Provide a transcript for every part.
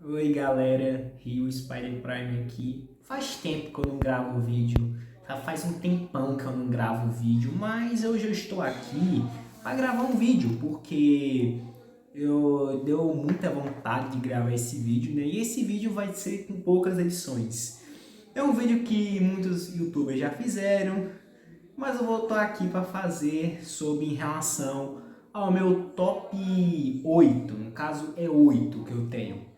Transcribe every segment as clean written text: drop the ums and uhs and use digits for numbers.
Oi galera, Rio Spider Prime aqui. Faz tempo que eu não gravo vídeo, já faz um tempão que eu não gravo vídeo, mas hoje eu estou aqui para gravar um vídeo, porque eu deu muita vontade de gravar esse vídeo, né? E esse vídeo vai ser com poucas edições. É um vídeo que muitos youtubers já fizeram, mas eu vou estar aqui para fazer sobre em relação ao meu top 8. No caso é 8 que eu tenho.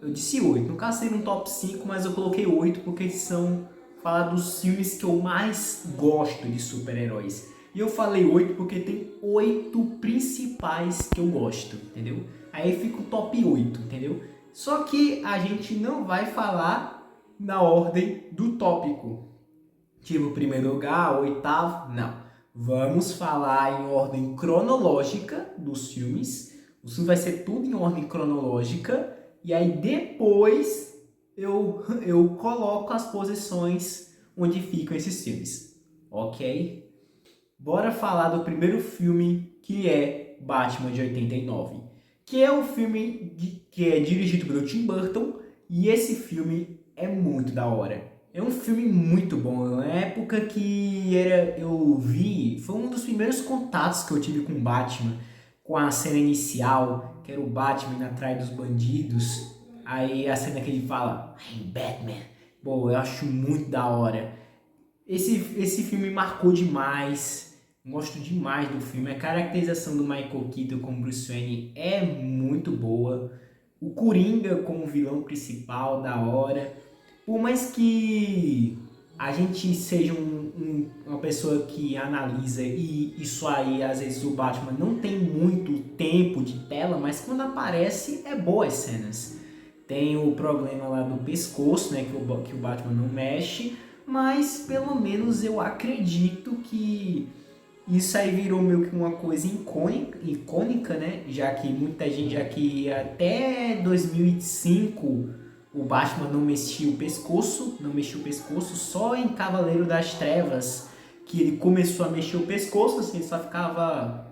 Eu disse 8. No caso seria um top 5, mas eu coloquei 8 porque são falar dos filmes que eu mais gosto de super-heróis. E eu falei 8 porque tem 8 principais que eu gosto, entendeu? Aí fica o top 8, entendeu? Só que a gente não vai falar na ordem do tópico. Tipo, primeiro lugar, oitavo, não. Vamos falar em ordem cronológica dos filmes. O filme vai ser tudo em ordem cronológica. E aí depois eu coloco as posições onde ficam esses filmes. Ok? Bora falar do primeiro filme, que é Batman de 89. Que é um filme que é dirigido pelo Tim Burton. E esse filme é muito da hora. É um filme muito bom. Na época que eu vi, foi um dos primeiros contatos que eu tive com Batman, com a cena inicial, que era o Batman indo atrás dos bandidos. Aí a cena que ele fala, I'm Batman. Pô, eu acho muito da hora. Esse filme marcou demais. Gosto demais do filme. A caracterização do Michael Keaton como Bruce Wayne é muito boa. O Coringa como vilão principal, da hora. Por mais que a gente seja uma pessoa que analisa e isso aí, às vezes o Batman não tem muito tempo de tela, mas quando aparece é boas cenas. Tem o problema lá do pescoço, né, que o Batman não mexe, mas pelo menos eu acredito que isso aí virou meio que uma coisa icônica, né? Já que muita gente, já que até 2005 o Batman não mexia o pescoço, só em Cavaleiro das Trevas que ele começou a mexer o pescoço, assim, ele só ficava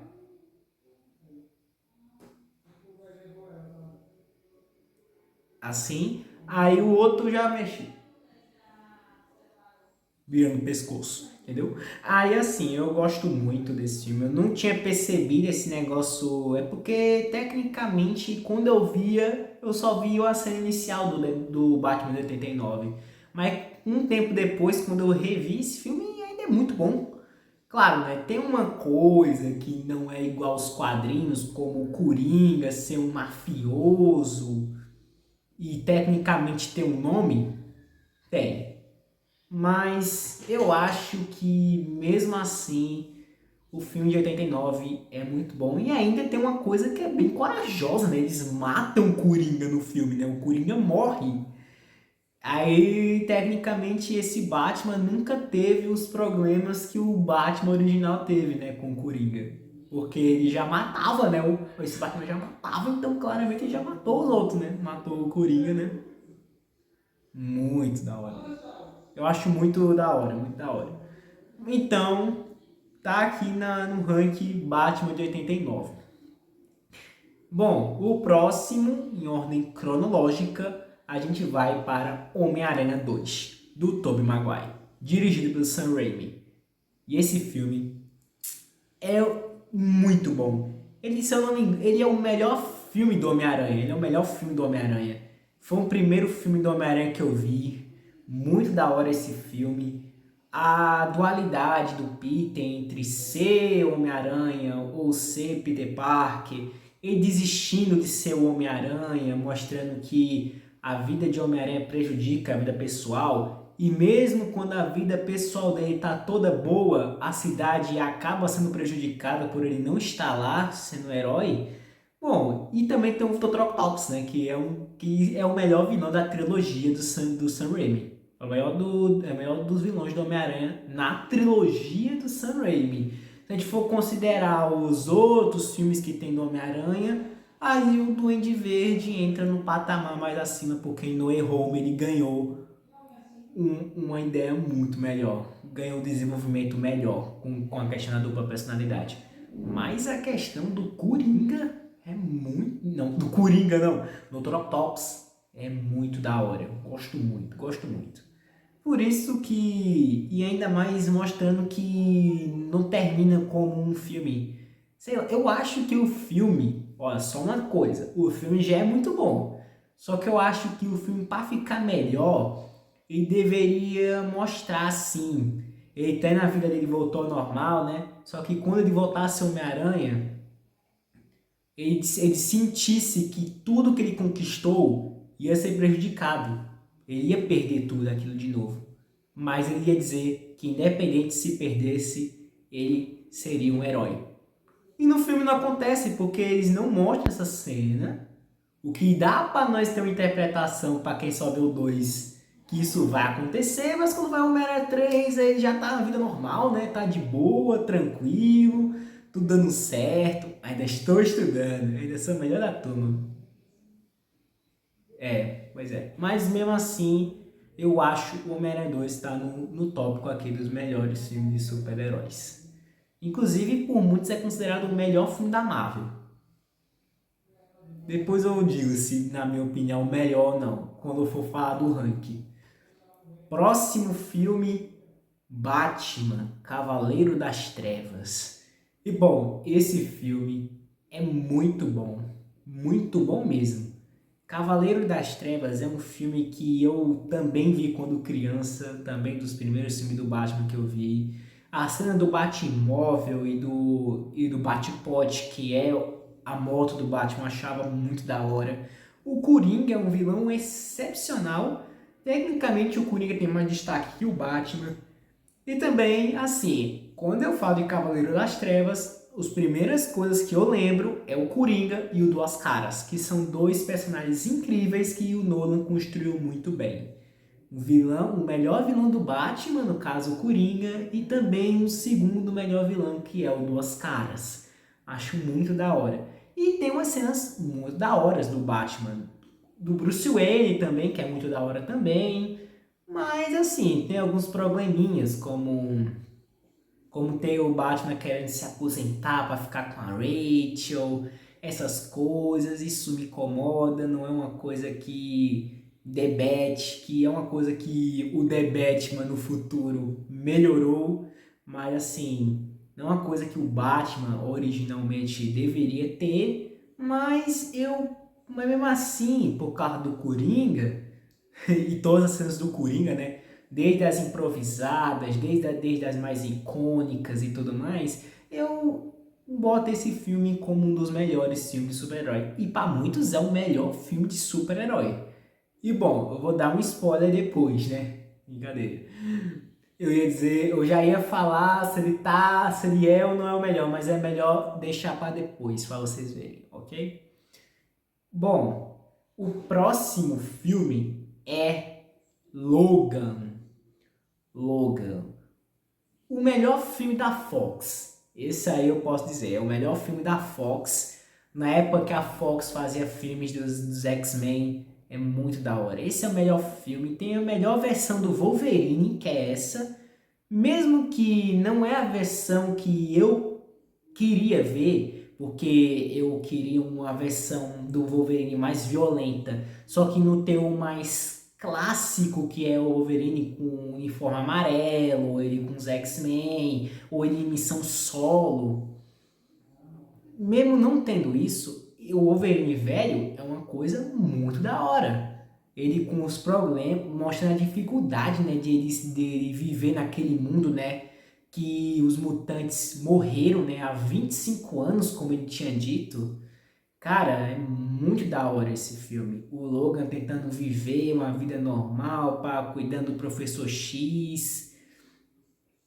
assim, aí o outro já mexia. Virando o pescoço, entendeu? Aí assim, eu gosto muito desse filme. Eu não tinha percebido esse negócio. É porque tecnicamente, quando eu via, eu só via a cena inicial do Batman de 89. Mas um tempo depois, quando eu revi esse filme, ainda é muito bom. Claro, né? Tem uma coisa que não é igual aos quadrinhos, como o Coringa ser um mafioso e tecnicamente ter um nome. Tem. Mas eu acho que mesmo assim o filme de 89 é muito bom. E ainda tem uma coisa que é bem corajosa, né? Eles matam o Coringa no filme, né? O Coringa morre. Aí, tecnicamente, esse Batman nunca teve os problemas que o Batman original teve, né? Com o Coringa. Porque ele já matava, né? Esse Batman já matava, então claramente ele já matou os outros, né? Matou o Coringa, né? Muito da hora. Eu acho muito da hora, muito da hora. Então, tá aqui no ranking Batman de 89. Bom, o próximo, em ordem cronológica, a gente vai para Homem-Aranha 2, do Tobey Maguire, dirigido pelo Sam Raimi. E esse filme é muito bom. Ele, se eu não me engano, ele é o melhor filme do Homem-Aranha. Ele é o melhor filme do Homem-Aranha. Foi o primeiro filme do Homem-Aranha que eu vi. Muito da hora esse filme. A dualidade do Peter entre ser Homem-Aranha ou ser Peter Parker. Ele desistindo de ser o Homem-Aranha, mostrando que a vida de Homem-Aranha prejudica a vida pessoal. E mesmo quando a vida pessoal dele tá toda boa, a cidade acaba sendo prejudicada por ele não estar lá, sendo herói. Bom, e também tem o Dr. Octopus, né, que é o melhor vilão da trilogia do Sam Raimi. É o melhor dos vilões do Homem-Aranha na trilogia do Sam Raimi. Se a gente for considerar os outros filmes que tem do Homem-Aranha, aí o Duende Verde entra no patamar mais acima, porque no No Home ele ganhou uma ideia muito melhor, ganhou um desenvolvimento melhor com a questão da dupla personalidade. Mas a questão do Coringa é muito. Não, do Coringa não, do Dr. Octopus. É muito da hora. Eu gosto muito, gosto muito. Por isso que. E ainda mais mostrando que não termina como um filme. Sei lá, eu acho que o filme. Olha, só uma coisa. O filme já é muito bom. Só que eu acho que o filme, para ficar melhor, ele deveria mostrar assim. Ele até na vida dele voltou ao normal, né? Só que quando ele voltasse Homem-Aranha, ele sentisse que tudo que ele conquistou ia ser prejudicado. Ele ia perder tudo aquilo de novo. Mas ele ia dizer que independente se perdesse, ele seria um herói. E no filme não acontece, porque eles não mostram essa cena. O que dá para nós ter uma interpretação, para quem só vê o 2, que isso vai acontecer, mas quando vai o Homem-Aranha 3, ele já tá na vida normal, né? Tá de boa, tranquilo, tudo dando certo. Ainda estou estudando, ainda sou o melhor da turma. Pois é. Mas mesmo assim, eu acho o Homem-Aranha 2 está no tópico aqui dos melhores filmes de super-heróis. Inclusive, por muitos é considerado o melhor filme da Marvel. Depois eu digo se, na minha opinião, melhor ou não, quando eu for falar do ranking. Próximo filme, Batman, Cavaleiro das Trevas. E bom, esse filme é muito bom mesmo. Cavaleiro das Trevas é um filme que eu também vi quando criança, também dos primeiros filmes do Batman que eu vi. A cena do Batmóvel e do Batpod, que é a moto do Batman, eu achava muito da hora. O Coringa é um vilão excepcional. Tecnicamente, o Coringa tem mais destaque que o Batman. E também, assim, quando eu falo de Cavaleiro das Trevas, as primeiras coisas que eu lembro é o Coringa e o Duas Caras, que são dois personagens incríveis que o Nolan construiu muito bem. O vilão, o melhor vilão do Batman, no caso o Coringa, e também o segundo melhor vilão, que é o Duas Caras. Acho muito da hora. E tem umas cenas muito da horas do Batman, do Bruce Wayne também, que é muito da hora também. Mas assim, tem alguns probleminhas, como tem o Batman querendo se aposentar para ficar com a Rachel, essas coisas, isso me incomoda, não é uma coisa que que é uma coisa que o The Batman no futuro melhorou, mas assim, não é uma coisa que o Batman originalmente deveria ter, mas mesmo assim, por causa do Coringa, e todas as cenas do Coringa, né? Desde as improvisadas, desde as mais icônicas e tudo mais, eu boto esse filme como um dos melhores filmes de super-herói. E para muitos é o melhor filme de super-herói. E bom, eu vou dar um spoiler depois, né? Brincadeira. Eu ia dizer, eu já ia falar se ele é ou não é o melhor, mas é melhor deixar para depois, para vocês verem, ok? Bom, o próximo filme é Logan. Logan. O melhor filme da Fox. Esse aí eu posso dizer, é o melhor filme da Fox. Na época que a Fox fazia filmes dos X-Men, é muito da hora. Esse é o melhor filme. Tem a melhor versão do Wolverine, que é essa. Mesmo que não é a versão que eu queria ver, porque eu queria uma versão do Wolverine mais violenta, só que no teu mais clássico, que é o Wolverine com o uniforme amarelo, ou ele com os X-Men, ou ele em missão solo. Mesmo não tendo isso, o Wolverine velho é uma coisa muito da hora. Ele com os problemas, mostrando a dificuldade, né, de ele viver naquele mundo, né, que os mutantes morreram, né, há 25 anos, como ele tinha dito. Cara, é muito da hora esse filme. O Logan tentando viver uma vida normal, cuidando do professor X.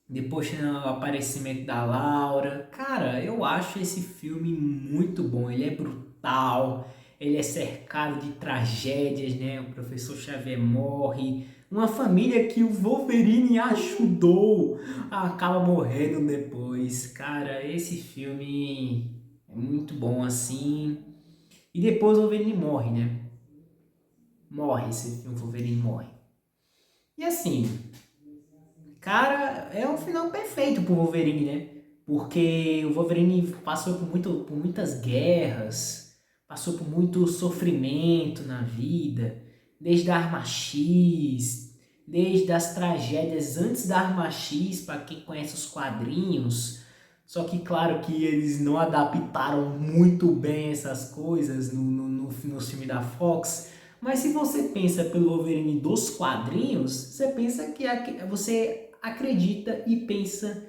Depois tem o aparecimento da Laura. Cara, eu acho esse filme muito bom. Ele é brutal, ele é cercado de tragédias, né? O professor Xavier morre. Uma família que o Wolverine ajudou acaba morrendo depois. Cara, esse filme é muito bom assim. E depois o Wolverine morre, né? Morre esse filme, o Wolverine morre. E assim, cara, é um final perfeito pro Wolverine, né? Porque o Wolverine passou por muitas guerras, passou por muito sofrimento na vida. desde a Arma X, desde as tragédias antes da Arma X, para quem conhece os quadrinhos. Só que claro que eles não adaptaram muito bem essas coisas no filme da Fox. Mas se você pensa pelo Wolverine dos quadrinhos, você pensa que você acredita e pensa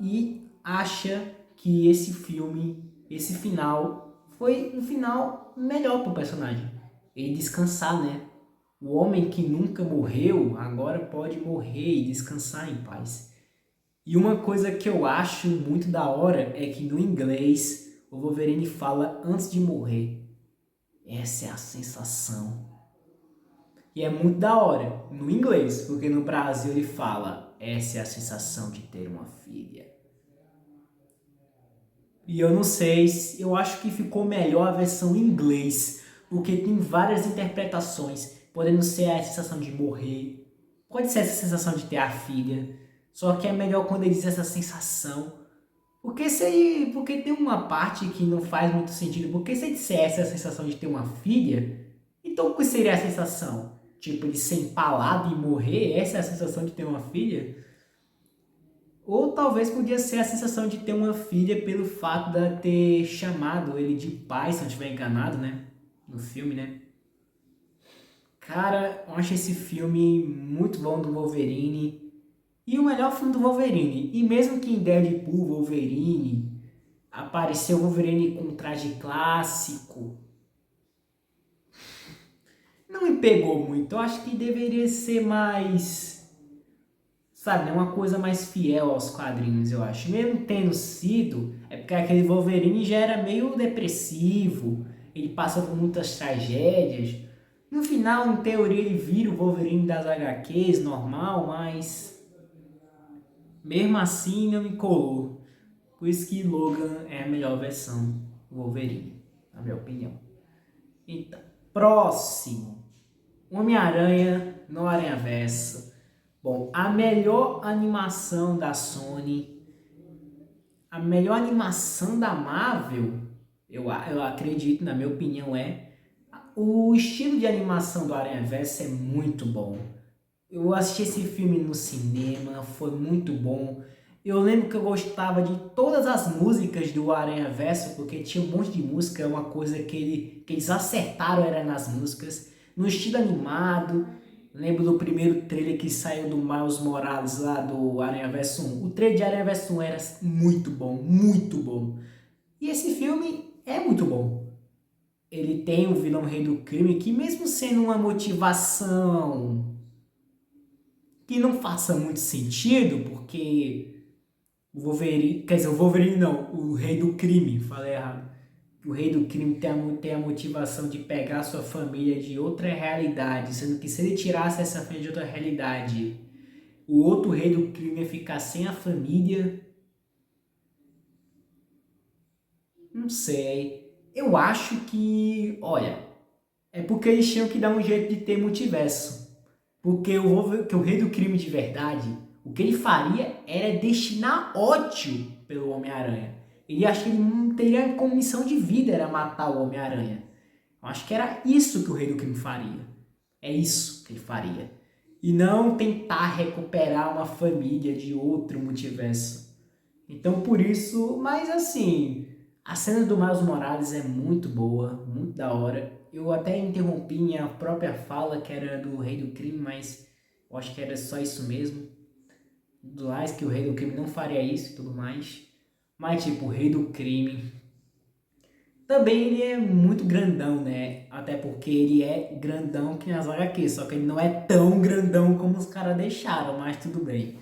e acha que esse filme, esse final, foi um final melhor pro personagem. Ele descansar, né? O homem que nunca morreu agora pode morrer e descansar em paz. E uma coisa que eu acho muito da hora é que no inglês o Wolverine fala antes de morrer. Essa é a sensação. E é muito da hora no inglês, porque no Brasil ele fala: essa é a sensação de ter uma filha. E eu não sei, eu acho que ficou melhor a versão em inglês, porque tem várias interpretações, podendo ser a sensação de morrer, pode ser essa sensação de ter a filha, só que é melhor quando ele diz essa sensação. Porque tem uma parte que não faz muito sentido, porque se ele dissesse a sensação de ter uma filha, então o que seria a sensação? Tipo, ele ser empalado e morrer, essa é a sensação de ter uma filha? Ou talvez podia ser a sensação de ter uma filha pelo fato de ela ter chamado ele de pai, se eu não estiver enganado, né? No filme, né? Cara, eu acho esse filme muito bom do Wolverine. E o melhor filme do Wolverine. E mesmo que em Deadpool, Wolverine, apareceu o Wolverine com um traje clássico, não me pegou muito. Eu acho que deveria ser mais, sabe, uma coisa mais fiel aos quadrinhos, eu acho. Mesmo tendo sido, é porque aquele Wolverine já era meio depressivo, ele passa por muitas tragédias. No final, em teoria, ele vira o Wolverine das HQs, normal, mas mesmo assim não me colou. Por isso que Logan é a melhor versão do Wolverine, na minha opinião. Então, próximo. Homem-Aranha no Aranhaverso. Bom, a melhor animação da Sony, a melhor animação da Marvel, eu acredito, na minha opinião, o estilo de animação do Aranhaverso é muito bom. Eu assisti esse filme no cinema, foi muito bom. Eu lembro que eu gostava de todas as músicas do Aranhaverso, porque tinha um monte de música, é uma coisa que eles acertaram era nas músicas. No estilo animado, lembro do primeiro trailer que saiu do Miles Morales lá do Aranhaverso 1. O trailer de Aranhaverso 1 era muito bom, muito bom. E esse filme é muito bom. Ele tem o vilão rei do crime, que mesmo sendo uma motivação que não faça muito sentido, porque o Wolverine, quer dizer, o Wolverine não, o rei do crime, falei errado. O rei do crime tem a motivação de pegar sua família de outra realidade, sendo que se ele tirasse essa família de outra realidade, o outro rei do crime ia ficar sem a família. Não sei. Eu acho que, olha, é porque eles tinham que dar um jeito de ter multiverso. Porque o rei do crime de verdade, o que ele faria era destinar ódio pelo Homem-Aranha. Ele acha que ele não teria como missão de vida era matar o Homem-Aranha. Eu acho que era isso que o rei do crime faria. É isso que ele faria. E não tentar recuperar uma família de outro multiverso. Então por isso, mas assim, a cena do Miles Morales é muito boa, muito da hora. Eu até interrompi minha própria fala, que era do Rei do Crime, mas eu acho que era só isso mesmo. Do mais que o Rei do Crime não faria isso e tudo mais. Mas tipo, o Rei do Crime também ele é muito grandão, né? Até porque ele é grandão que nas HQs, só que ele não é tão grandão como os caras deixaram, mas tudo bem.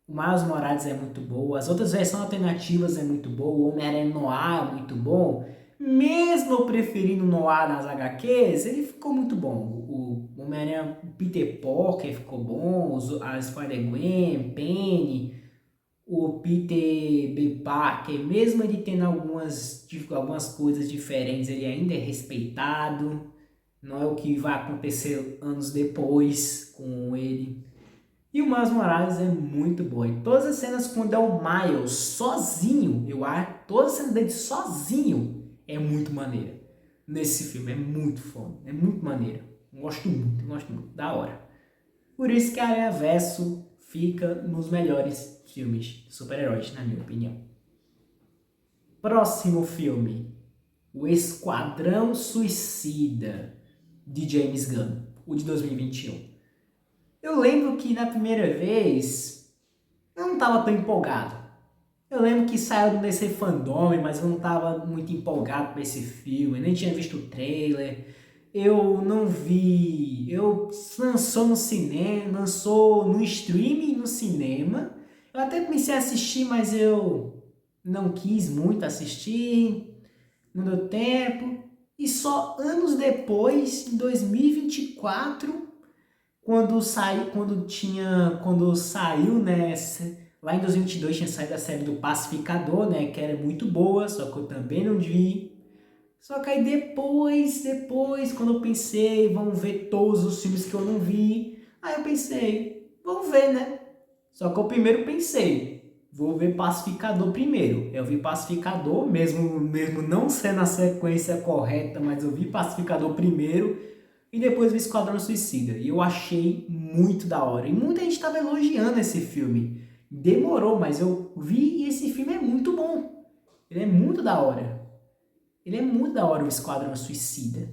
O Miles Morales é muito bom, as outras versões alternativas é muito bom, o Homem-Aranha Noir é muito bom. Mesmo eu preferindo o Noir nas HQs, ele ficou muito bom. O Homem-Aranha Peter Parker ficou bom, a Spider-Gwen, Penny, o Peter B. Parker, mesmo ele tendo algumas coisas diferentes, ele ainda é respeitado. Não é o que vai acontecer anos depois com ele. E o Miles Morales é muito bom. E todas as cenas quando é o Miles sozinho, eu acho, todas as cenas dele sozinho é muito maneira. Nesse filme, é muito foda, é muito maneiro. Gosto muito, da hora. Por isso que Aranhaverso fica nos melhores filmes de super-heróis, na minha opinião. Próximo filme, O Esquadrão Suicida, de James Gunn, o de 2021. Eu lembro que na primeira vez eu não estava tão empolgado. Eu lembro que saiu do DC Fandom, mas eu não estava muito empolgado com esse filme, nem tinha visto o trailer. Eu não vi. Lançou no cinema, lançou no streaming no cinema. Eu até comecei a assistir, mas eu não quis muito assistir, não deu tempo. E só anos depois, em 2024, quando saiu, né, lá em 2022 tinha saído a série do Pacificador, né, que era muito boa, só que eu também não vi. Só que aí depois, quando eu pensei, vamos ver todos os filmes que eu não vi, aí eu pensei, vamos ver, né? Só que eu primeiro pensei, vou ver Pacificador primeiro. Eu vi Pacificador, mesmo não sendo a sequência correta, mas eu vi Pacificador primeiro e depois vi Esquadrão Suicida. E eu achei muito da hora. E muita gente estava elogiando esse filme. Demorou, mas eu vi e esse filme é muito bom. Ele é muito da hora. Ele é muito da hora, o Esquadrão Suicida.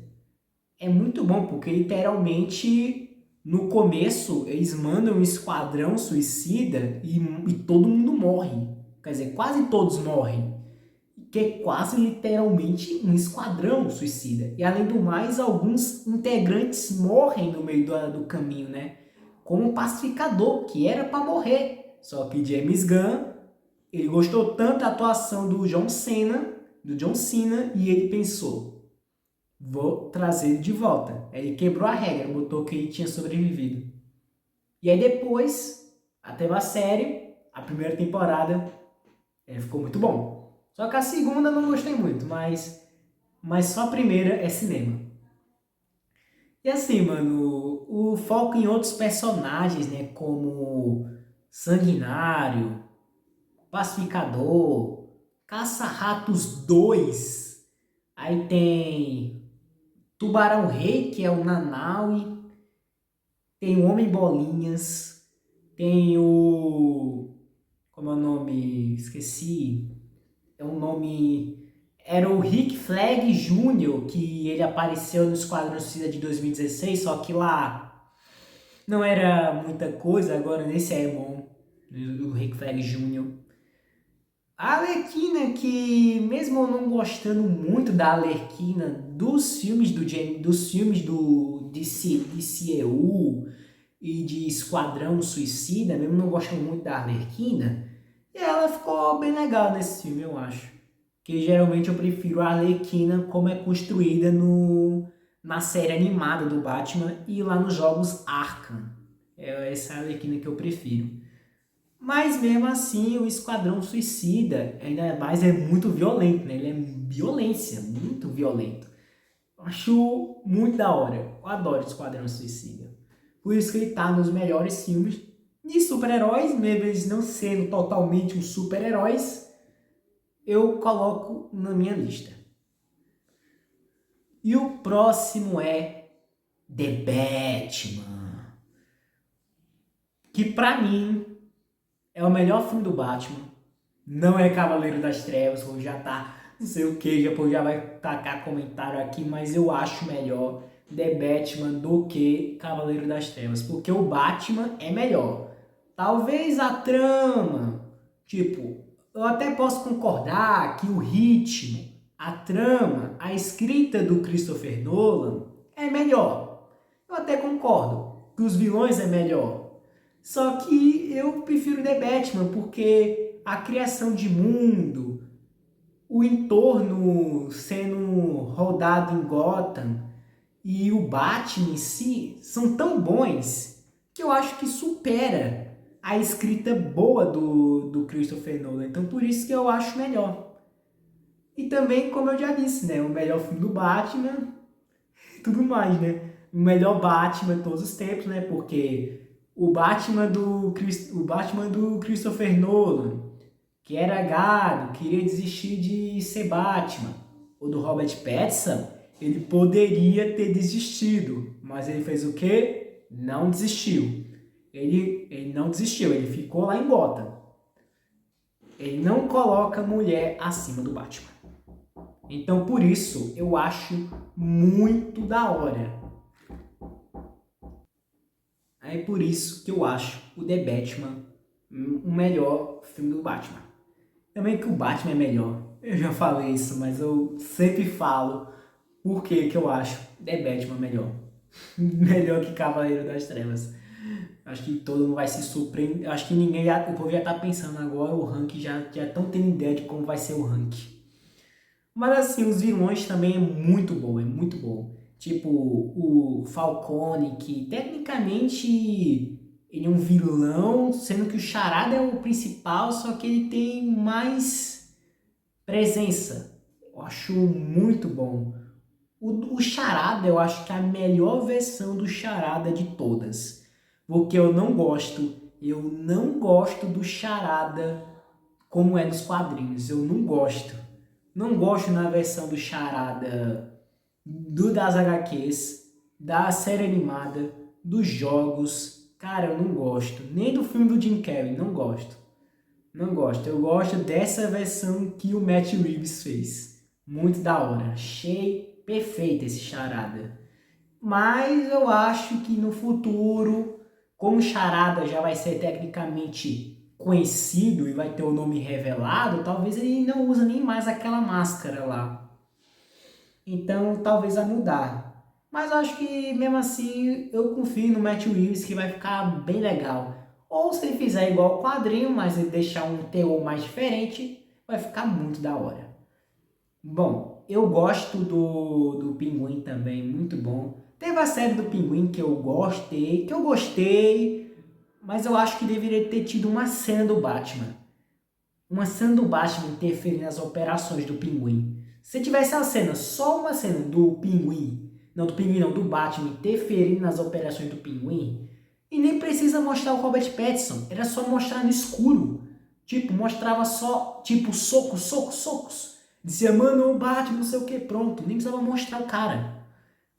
É muito bom, porque literalmente no começo eles mandam um esquadrão suicida e todo mundo morre. Quer dizer, quase todos morrem. Que é quase literalmente um esquadrão suicida. E além do mais, alguns integrantes morrem no meio do caminho, né? Como o Pacificador, que era para morrer. Só que James Gunn, ele gostou tanto da atuação do John Cena, e ele pensou, vou trazer ele de volta. Aí ele quebrou a regra, botou que ele tinha sobrevivido. E aí depois, até a série, a primeira temporada, ficou muito bom. Só que a segunda eu não gostei muito, mas só a primeira é cinema. E assim, mano, o foco em outros personagens, né, como Sanguinário, Pacificador, Caça-Ratos 2, aí tem Tubarão Rei, que é o Nanaui, tem o Homem-Bolinhas, tem o... como é o nome? Esqueci. É um nome... Era o Rick Flag Jr., que ele apareceu no Esquadrão Suicida de 2016, só que lá não era muita coisa, agora nesse é bom, o Rick Flag Jr. A Arlequina, que mesmo eu não gostando muito da Arlequina dos filmes do DCEU e de Esquadrão Suicida, mesmo não gostando muito da Arlequina, ela ficou bem legal nesse filme, eu acho. Que geralmente eu prefiro a Arlequina como é construída na série animada do Batman e lá nos jogos Arkham. É essa Arlequina que eu prefiro. Mas mesmo assim, o Esquadrão Suicida, ainda mais, é muito violento, né? Ele é violência, muito violento. Eu acho muito da hora. Eu adoro o Esquadrão Suicida. Por isso que ele tá nos melhores filmes de super-heróis, mesmo eles não sendo totalmente os super-heróis, eu coloco na minha lista. E o próximo é The Batman, que pra mim é o melhor filme do Batman. Não é Cavaleiro das Trevas, ou já tá, não sei o que, já vai tacar comentário aqui, mas eu acho melhor The Batman do que Cavaleiro das Trevas, porque o Batman é melhor. Talvez a trama, tipo, eu até posso concordar que o ritmo, a trama, a escrita do Christopher Nolan é melhor. Eu até concordo que os vilões é melhor. Só que eu prefiro The Batman porque a criação de mundo, o entorno sendo rodado em Gotham e o Batman em si são tão bons que eu acho que supera a escrita boa do Christopher Nolan. Então por isso que eu acho melhor. E também, como eu já disse, né, o melhor filme do Batman e tudo mais, né? O melhor Batman de todos os tempos, né? Porque o Batman do Christopher Nolan, que era gado, queria desistir de ser Batman. O do Robert Pattinson, ele poderia ter desistido, Mas ele fez o quê? Não desistiu. Ele não desistiu, ele ficou lá em Gotham. Ele não coloca mulher acima do Batman. Então, por isso, eu acho muito da hora. É por isso que eu acho o The Batman o melhor filme do Batman. Também que o Batman é melhor. Eu já falei isso, mas eu sempre falo por que eu acho The Batman melhor. Melhor que Cavaleiro das Trevas. Acho que todo mundo vai se surpreender. Acho que o povo já tá pensando agora, o ranking já estão tendo ideia de como vai ser o ranking. Mas assim, os vilões também é muito bom, é muito bom. Tipo, o Falcone, que tecnicamente ele é um vilão, sendo que o Charada é o principal, só que ele tem mais presença. Eu acho muito bom. O Charada, eu acho que é a melhor versão do Charada de todas. Porque eu não gosto do Charada como é nos quadrinhos. Eu não gosto. Não gosto na versão do Charada das HQs, da série animada, dos jogos. Cara, eu não gosto. Nem do filme do Jim Carrey, não gosto. Não gosto. Eu gosto dessa versão que o Matt Reeves fez. Muito da hora. Achei perfeito esse Charada. Mas eu acho que no futuro, como o Charada já vai ser tecnicamente conhecido e vai ter o nome revelado, talvez ele não use nem mais aquela máscara lá. Então talvez vai mudar. Mas eu acho que mesmo assim eu confio no Matt Reeves que vai ficar bem legal. Ou se ele fizer igual o quadrinho, mas ele deixar um teor mais diferente, vai ficar muito da hora. Bom, eu gosto do Pinguim também, muito bom. Teve a série do Pinguim que eu gostei, mas eu acho que deveria ter tido uma cena do Batman. Uma cena do Batman interferindo nas operações do Pinguim. Se tivesse a cena, só uma cena do Pinguim, não, do Batman interferindo nas operações do Pinguim, e nem precisa mostrar o Robert Pattinson, era só mostrar no escuro. Tipo, mostrava só, tipo, socos, socos, socos. Dizia, mano, o Batman, não sei o que, pronto. Nem precisava mostrar o cara.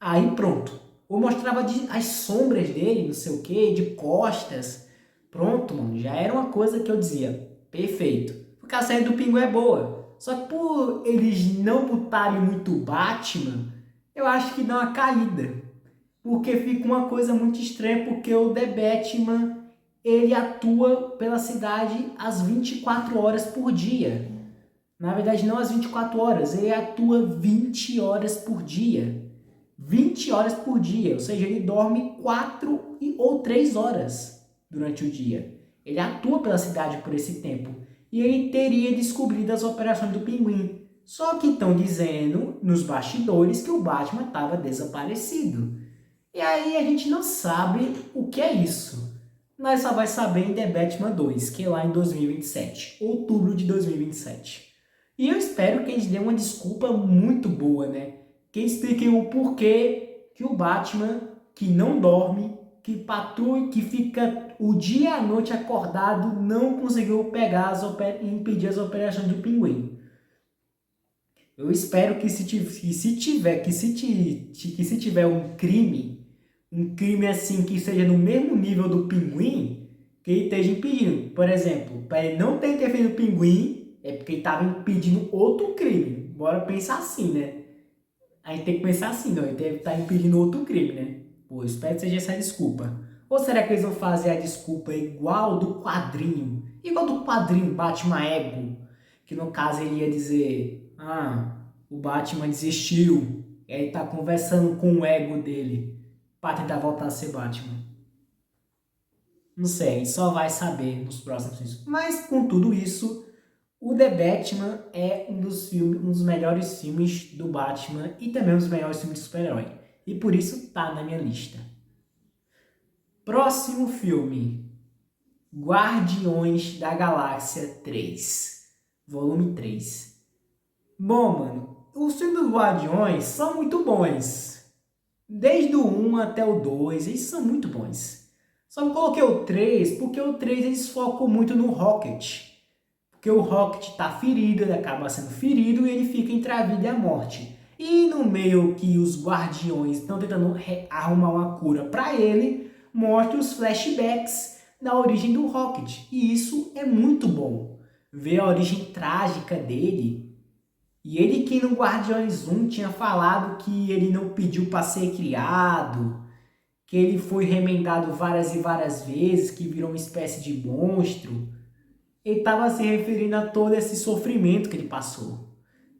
Aí pronto. Ou mostrava as sombras dele, não sei o que, de costas. Pronto, mano. Já era uma coisa que eu dizia, perfeito. Porque a série do Pinguim é boa. Só que por eles não botarem muito Batman, eu acho que dá uma caída. Porque fica uma coisa muito estranha, porque o The Batman, ele atua pela cidade às 24 horas por dia. Na verdade, não às 24 horas, ele atua 20 horas por dia. 20 horas por dia, ou seja, ele dorme 4 ou 3 horas durante o dia. Ele atua pela cidade por esse tempo. E ele teria descobrido as operações do Pinguim. Só que estão dizendo nos bastidores que o Batman estava desaparecido. E aí a gente não sabe o que é isso. Nós só vai saber em The Batman 2, que é lá em 2027, outubro de 2027. E eu espero que eles dêem uma desculpa muito boa, né? Que expliquem o porquê que o Batman, que não dorme, que patrulha, que fica o dia e a noite acordado, não conseguiu pegar e impedir as operações do Pinguim. Eu espero que se tiver um crime assim que seja no mesmo nível do Pinguim, que ele esteja impedindo. Por exemplo, para ele não ter interferido no Pinguim, é porque ele estava impedindo outro crime. Bora pensar assim, né? A gente tem que pensar assim, não, ele deve estar impedindo outro crime, né? Pô, espero que seja essa a desculpa. Ou será que eles vão fazer a desculpa igual do quadrinho? Igual do quadrinho Batman Ego, que no caso ele ia dizer, o Batman desistiu, e aí tá conversando com o ego dele para tentar voltar a ser Batman. Não sei, só vai saber nos próximos filmes. Mas com tudo isso, o The Batman é um dos melhores filmes do Batman e também um dos melhores filmes de super-herói. E por isso tá na minha lista. Próximo filme, Guardiões da Galáxia 3, volume 3. Bom, mano, os filmes dos Guardiões são muito bons. Desde o 1 até o 2, eles são muito bons. Só coloquei o 3 porque o 3 eles focam muito no Rocket. Porque o Rocket está ferido, ele acaba sendo ferido e ele fica entre a vida e a morte. E no meio que os guardiões estão tentando arrumar uma cura para ele, mostra os flashbacks da origem do Rocket. E isso é muito bom. Ver a origem trágica dele. E ele que no Guardiões 1 tinha falado que ele não pediu para ser criado, que ele foi remendado várias e várias vezes, que virou uma espécie de monstro. Ele estava se referindo a todo esse sofrimento que ele passou.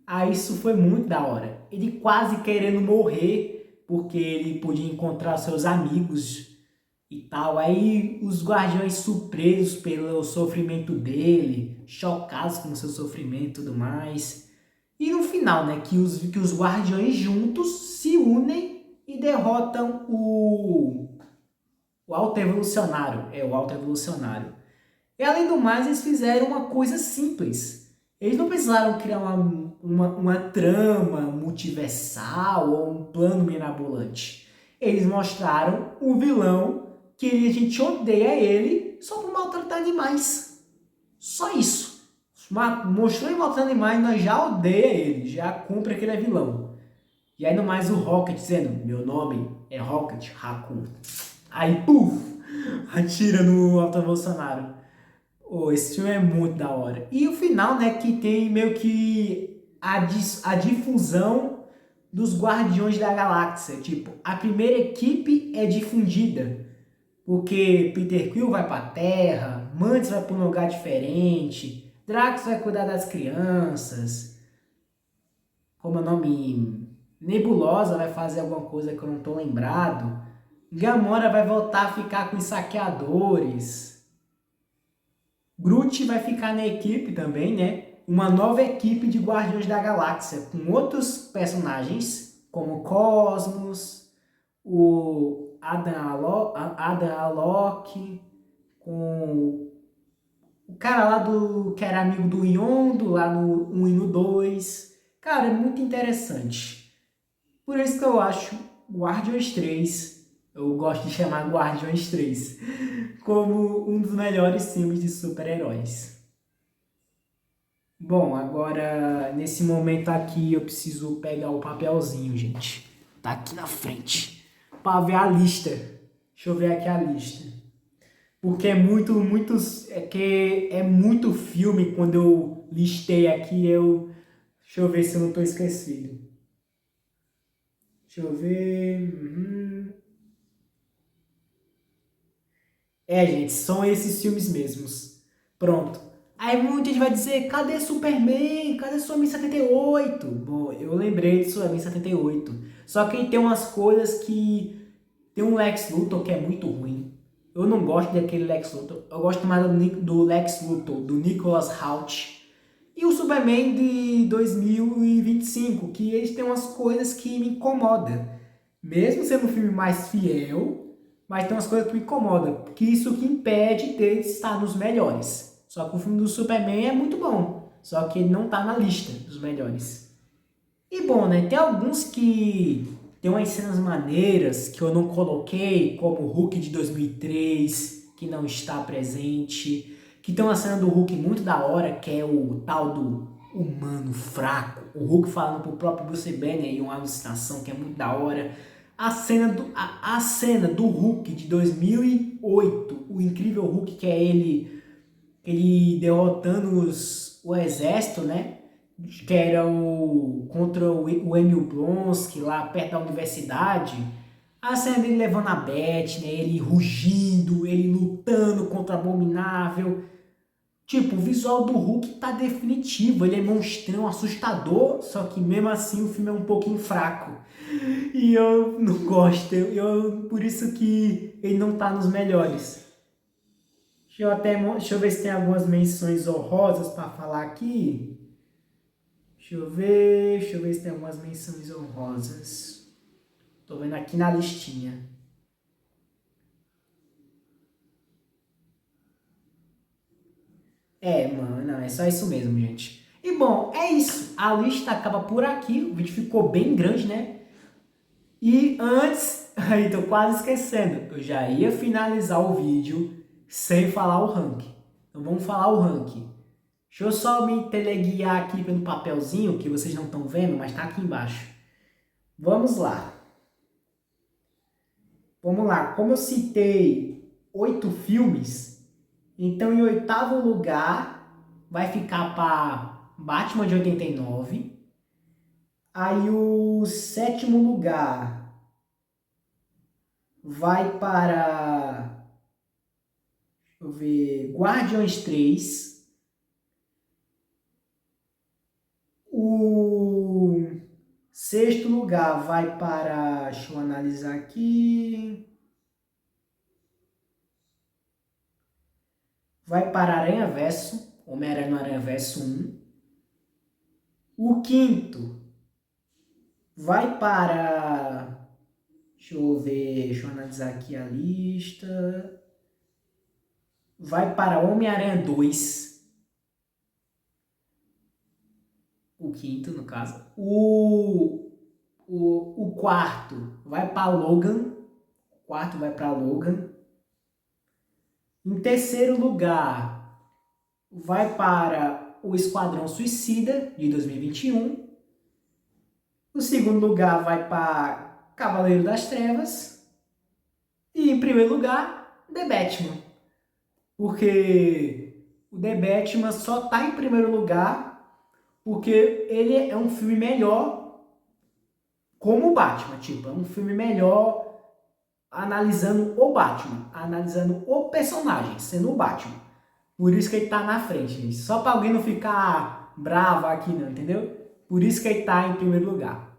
Aí isso foi muito da hora. Ele quase querendo morrer, porque ele podia encontrar seus amigos e tal. Aí os guardiões surpresos pelo sofrimento dele, chocados com o seu sofrimento e tudo mais. E no final, né, que os guardiões juntos se unem e derrotam o Alto Evolucionário. O Alto Evolucionário. E além do mais, eles fizeram uma coisa simples. Eles não precisaram criar uma trama multiversal ou um plano mirabolante. Eles mostraram o vilão que a gente odeia ele só por maltratar animais. Só isso. Mostrou ele maltratando animais, nós já odeia ele, já compra que ele é vilão. E aí no mais o Rocket dizendo, meu nome é Rocket Raccoon. Aí, puf, atira no Alto Bolsonaro. Oh, esse filme é muito da hora. E o final, né, que tem meio que a difusão dos Guardiões da Galáxia. Tipo, a primeira equipe é difundida. Porque Peter Quill vai pra Terra, Mantis vai pra um lugar diferente, Drax vai cuidar das crianças, como é o nome? Nebulosa vai fazer alguma coisa que eu não tô lembrado, Gamora vai voltar a ficar com os saqueadores, Groot vai ficar na equipe também, né? Uma nova equipe de Guardiões da Galáxia, com outros personagens, como Cosmos, o Adam Alok, com o cara lá que era amigo do Yondo, lá no 1 e no 2. Cara, é muito interessante. Por isso que eu acho Guardiões 3, eu gosto de chamar Guardiões 3, como um dos melhores filmes de super-heróis. Bom, agora nesse momento aqui eu preciso pegar o papelzinho, gente. Tá aqui na frente. Para ver a lista. Deixa eu ver aqui a lista. Porque é muito filme quando eu listei aqui, deixa eu ver se eu não tô esquecido. Deixa eu ver. Gente, são esses filmes mesmos. Pronto. Aí muita gente vai dizer, cadê Superman? Cadê Superman 78? Bom, eu lembrei de Superman 78. Só que tem umas coisas que... Tem um Lex Luthor que é muito ruim. Eu não gosto daquele Lex Luthor. Eu gosto mais do Lex Luthor, do Nicholas Hoult. E o Superman de 2025, que eles têm umas coisas que me incomodam. Mesmo sendo um filme mais fiel, mas tem umas coisas que me incomodam. Porque isso que impede dele estar nos melhores. Só que o filme do Superman é muito bom. Só que ele não está na lista dos melhores. E bom, né? Tem alguns que tem umas cenas maneiras que eu não coloquei, como o Hulk de 2003, que não está presente. Que tem uma cena do Hulk muito da hora, que é o tal do humano fraco. O Hulk falando pro próprio Bruce Banner em uma alucinação, que é muito da hora. A cena do Hulk de 2008, o incrível Hulk, que é ele derrotando o exército, né? Que era contra o Emil Blonsky, lá perto da universidade. A cena dele levando a Beth, né? Ele rugindo, ele lutando contra o Abominável. Tipo, o visual do Hulk tá definitivo. Ele é monstrão, assustador, só que mesmo assim o filme é um pouquinho fraco. E eu não gosto, por isso que ele não tá nos melhores. Deixa eu ver se tem algumas menções honrosas para falar aqui. Deixa eu ver se tem algumas menções honrosas. Tô vendo aqui na listinha. Mano, é só isso mesmo, gente. E bom, é isso. A lista acaba por aqui. O vídeo ficou bem grande, né? E antes, aí tô quase esquecendo, eu já ia finalizar o vídeo sem falar o ranking. Então vamos falar o ranking. Deixa eu só me teleguiar aqui pelo papelzinho, que vocês não estão vendo, mas tá aqui embaixo. Vamos lá. Vamos lá. Como eu citei 8 filmes, então em oitavo lugar vai ficar para Batman de 89. Aí o sétimo lugar vai para, deixa eu ver, Guardiões 3. O sexto lugar vai para, deixa eu analisar aqui, vai para Aranha Verso, Homem-Aranha no Aranha Verso 1. O quinto vai para, deixa eu ver, deixa eu analisar aqui a lista, vai para Homem-Aranha 2. O quinto, no caso. O quarto vai para Logan. O quarto vai para Logan. Em terceiro lugar, vai para o Esquadrão Suicida, de 2021. O segundo lugar vai para Cavaleiro das Trevas. E em primeiro lugar, The Batman. Porque o The Batman só está em primeiro lugar porque ele é um filme melhor como o Batman. Tipo, é um filme melhor analisando o Batman, analisando o personagem, sendo o Batman. Por isso que ele tá na frente, gente. Só para alguém não ficar bravo aqui, não, entendeu? Por isso que ele tá em primeiro lugar.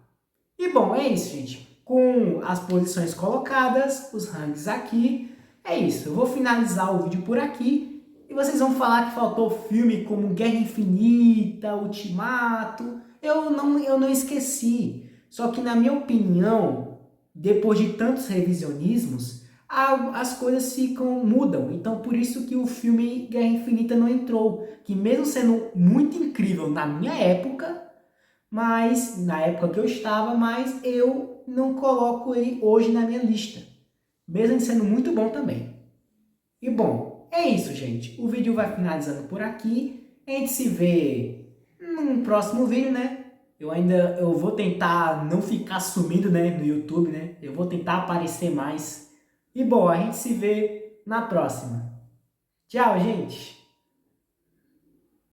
E bom, é isso, gente. Com as posições colocadas, os rankings aqui, é isso. Eu vou finalizar o vídeo por aqui. E vocês vão falar que faltou filme como Guerra Infinita, Ultimato. Eu não esqueci. Só que, na minha opinião, depois de tantos revisionismos, as coisas mudam. Então, por isso que o filme Guerra Infinita não entrou. Que mesmo sendo muito incrível na minha época, mas na época que eu estava, mas eu não coloco ele hoje na minha lista. Mesmo ele sendo muito bom também. E bom, é isso, gente. O vídeo vai finalizando por aqui. A gente se vê num próximo vídeo, né? Eu vou tentar não ficar sumindo, né, no YouTube, né? Eu vou tentar aparecer mais. E bom, a gente se vê na próxima. Tchau, gente!